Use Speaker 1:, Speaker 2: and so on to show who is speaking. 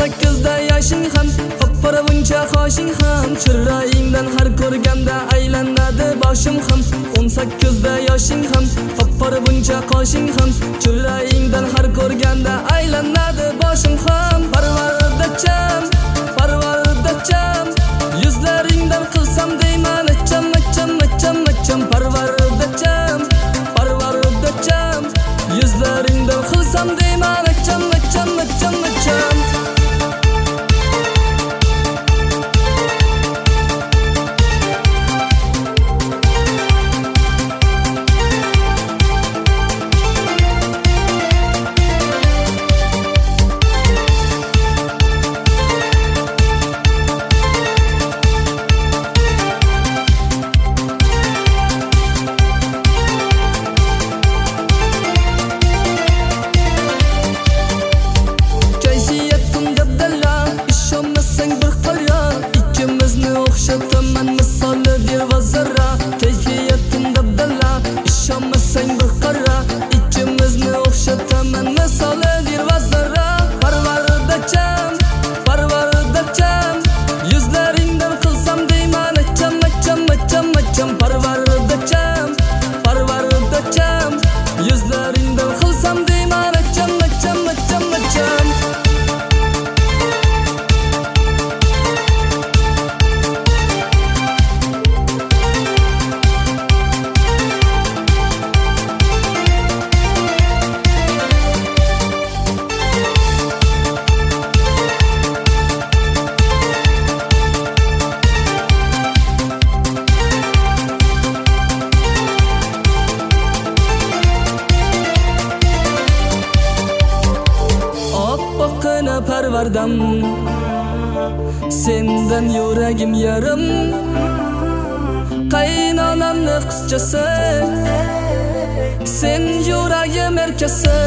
Speaker 1: 18'da yoshing ham, qop-qora buncha qoshing ham, chiroyingdan har ko'rganda aylanadi boshim ham. 18'da yoshing ham, qop-qora buncha qoshing ham, chiroyingdan har ko'rganda aylanadi boshim ham. Parvardacham, parvardacham, yuzlaringdan qilsam deyman acham, acham, acham, acham. Parvardacham, parvardacham, yuzlaringdan qilsam deyman acham, acham, acham, acham. O'xshataman misoli bir va zarra, kayfiyatim dabdalla, ishonmasang bir qara, ikkimizni o'xshataman misoli bir va zarra. Parvardacham, parvardacham, yuzlaringdan qilsam deyman acham, acham, acham, acham. Parvardacham, parvardacham, yuzlaringdan qilsam deyman acham, acham, acham, acham. Parvardam, sendan yuragim yarim, qaynonamni qizchasi, sen yuragim erkasi.